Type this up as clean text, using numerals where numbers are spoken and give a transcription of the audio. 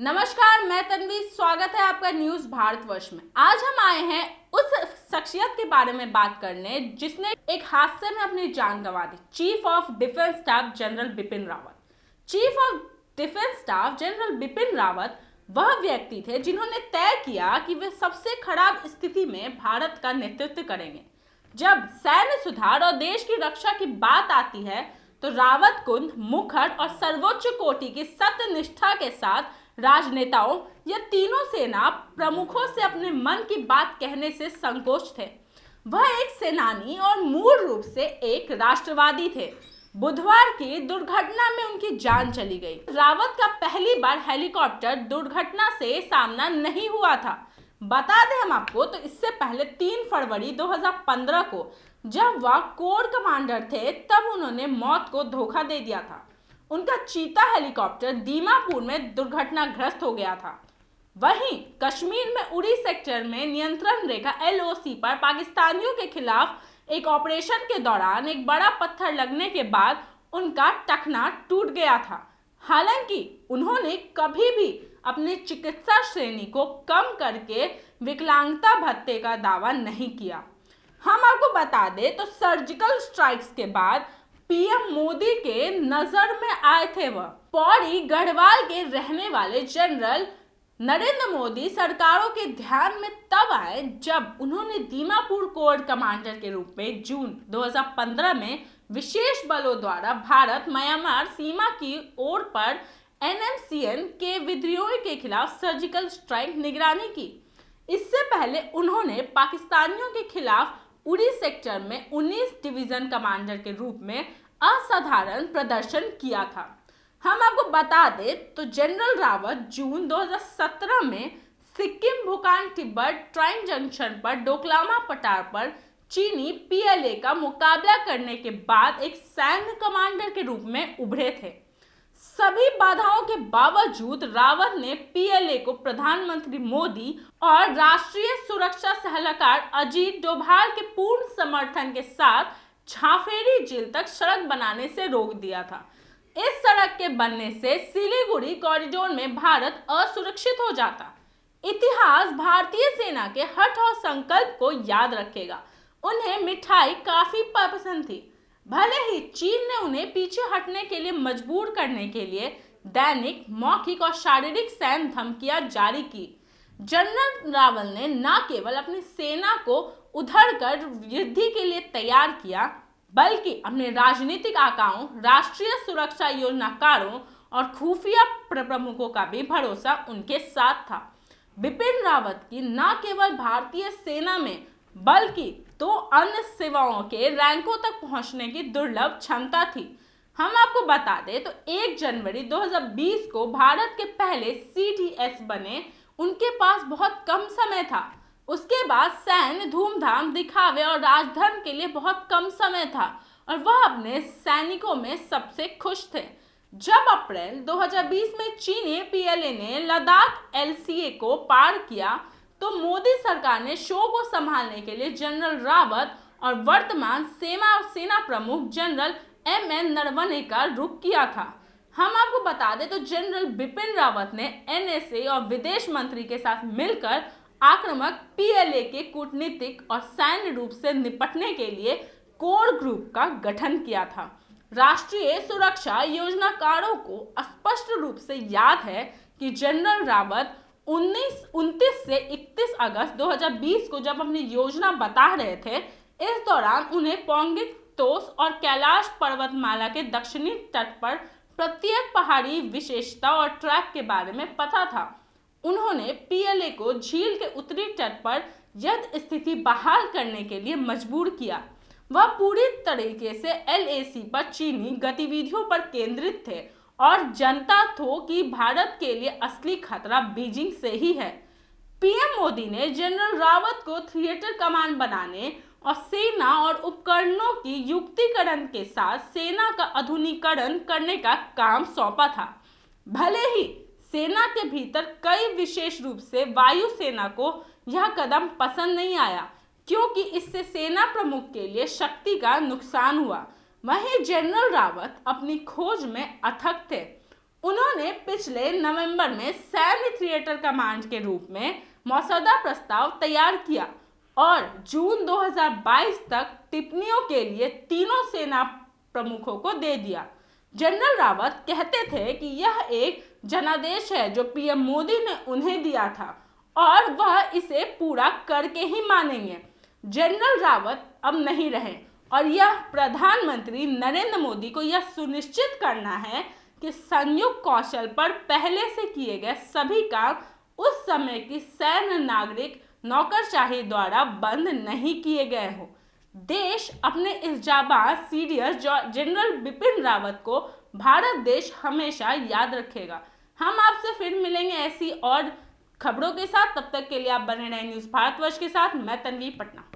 नमस्कार, मैं तन्वी। स्वागत है आपका न्यूज भारतवर्ष में। आज हम आए हैं उस शख्सियत के बारे में बात करने जिसने एक हादसे में अपनी जान गंवा दी। Chief of defence staff general Bipin Rawat. Chief of defence staff general Bipin Rawat वह व्यक्ति थे जिन्होंने तय किया कि वे सबसे खराब स्थिति में भारत का नेतृत्व करेंगे। जब सैन्य सुधार और देश की रक्षा की बात आती है तो रावत कुंद, मुखर और सर्वोच्च कोटि की सत्यनिष्ठा के साथ राजनेताओं या तीनों सेना प्रमुखों से अपने मन की बात कहने से संकोच थे। वह एक सेनानी और मूल रूप से एक राष्ट्रवादी थे। बुधवार की दुर्घटना में उनकी जान चली गई। रावत का पहली बार हेलीकॉप्टर दुर्घटना से सामना नहीं हुआ था। बता दें हम आपको, तो इससे पहले 3 फरवरी 2015 को जब वह कोर कमांडर थे तब उन्होंने मौत को धोखा दे दिया था। उनका चीता हेलीकॉप्टर दीमापुर में दुर्घटनाग्रस्त हो गया था। वहीं कश्मीर में उरी सेक्टर में नियंत्रण रेखा LOC पर पाकिस्तानियों के खिलाफ एक ऑपरेशन के दौरान एक बड़ा पत्थर लगने के बाद उनका टखना टूट गया था। हालांकि उन्होंने कभी भी अपनी चिकित्सा श्रेणी को कम करके विकलांगता भत्ते का दावा नहीं किया। हम आपको बता दें तो सर्जिकल स्ट्राइक्स के बाद पीएम मोदी के नजर में आए थे। वह पौड़ी गढ़वाल के रहने वाले जनरल नरेंद्र मोदी सरकारों के ध्यान में तब आए जब उन्होंने दीमापुर कोर कमांडर के रूप में जून 2015 में विशेष बलों द्वारा भारत म्यांमार सीमा की ओर पर NMCN के विद्रोह के खिलाफ सर्जिकल स्ट्राइक निगरानी की। इससे पहले उन्होंने पाकिस्तानियों के खिलाफ उरी सेक्टर में 19 डिवीजन कमांडर के रूप में असाधारण प्रदर्शन किया था। हम आपको बता दें तो जनरल रावत जून 2017 में सिक्किम भूटान तिब्बत ट्राइन जंक्शन पर डोकलामा पठार पर चीनी PLA का मुकाबला करने के बाद एक सैन्य कमांडर के रूप में उभरे थे। सभी बाधाओं के बावजूद रावत ने PLA को प्रधानमंत्री मोदी और राष्ट्रीय सुरक्षा सलाहकार अजीत डोभाल के पूर्ण समर्थन के साथ झांफेरी झील तक सड़क बनाने से रोक दिया था। इस सड़क के बनने से सिलीगुड़ी कॉरिडोर में भारत असुरक्षित हो जाता। इतिहास भारतीय सेना के हठ और संकल्प को याद रखेगा। उन्हें मिठाई काफी पसंद थी। भले ही चीन ने उन्हें पीछे हटने के लिए मजबूर करने के लिए दैनिक, मौखिक और शारीरिक सैन्य धमकियां जारी की, जनरल रावत ने न केवल अपनी सेना को उधर कर युद्ध के लिए तैयार किया बल्कि अपने राजनीतिक आकाओं, राष्ट्रीय सुरक्षा योजनाकारों और खुफिया प्रमुखों का भी भरोसा उनके साथ था। बिपिन रावत की न केवल भारतीय सेना में बल्कि 2 अन्य सेवाओं के रैंकों तक पहुंचने की दुर्लभ क्षमता थी। हम आपको बता दें तो 1 जनवरी 2020 को भारत के पहले CDS बने। उनके पास बहुत कम समय था। उसके बाद सैन्य धूमधाम, दिखावे और राजधर्म के लिए बहुत कम समय था और वह अपने सैनिकों में सबसे खुश थे। जब अप्रैल 2020 में चीनी PLA ने लद्दाख LCA को पार किया तो मोदी सरकार ने शो को संभालने के लिए जनरल रावत और वर्तमान सेना प्रमुख जनरल MN नरवणे का रुख किया था। हम आपको बता दें तो जनरल बिपिन रावत ने NSA और विदेश मंत्री के साथ मिलकर आक्रामक PLA के कूटनीतिक और सैन्य रूप से निपटने के लिए कोर ग्रुप का गठन किया था। राष्ट्रीय सुरक्षा योजनाकारों को स्पष्ट रूप से याद है कि जनरल रावत 29 से 31 अगस्त 2020 को जब अपनी योजना बता रहे थे, इस दौरान उन्हें पोंगित तोस और कैलाश पर्वतमाला के दक्षिणी तट पर प्रत्येक पहाड़ी विशेषता और ट्रैक के बारे में पता था। उन्होंने PLA को झील के उत्तरी तट पर युद्ध स्थिति बहाल करने के लिए मजबूर किया। वह पूरी तरीके से LAC पर चीनी गतिविधियों पर केंद्रित थे और जनता थो कि भारत के लिए असली खतरा बीजिंग से ही है। PM मोदी ने जनरल रावत को थिएटर कमान बनाने और सेना और उपकरणों की युक्तिकरण के साथ सेना का आधुनिकीकरण करने का काम सौंपा था। भले ही सेना के भीतर कई, विशेष रूप से वायुसेना को यह कदम पसंद नहीं आया क्योंकि इससे सेना प्रमुख के लिए शक्ति का नुकसान हुआ। वहीं जनरल रावत अपनी खोज में अथक थे। उन्होंने पिछले नवंबर में सैन्य थिएटर कमांड के रूप में मसौदा प्रस्ताव तैयार किया और जून 2022 तक टिप्पणियों के लिए तीनों सेना प्रमुखों को दे दिया। जनरल रावत कहते थे कि यह एक जनादेश है जो पीएम मोदी ने उन्हें दिया था और वह इसे पूरा करके ही मानेंगे। जनरल रावत अब नहीं रहे और यह प्रधानमंत्री नरेंद्र मोदी को यह सुनिश्चित करना है कि संयुक्त कौशल पर पहले से किए गए सभी काम उस समय की सैन्य नागरिक नौकरशाही द्वारा बंद नहीं किए गए हों। देश अपने इस जाबाज सीरियस जनरल बिपिन रावत को भारत देश हमेशा याद रखेगा। हम आपसे फिर मिलेंगे ऐसी और खबरों के साथ। तब तक के लिए आप बने रहें न्यूज़ भारतवर्ष के साथ। मैं तन्वी, पटना।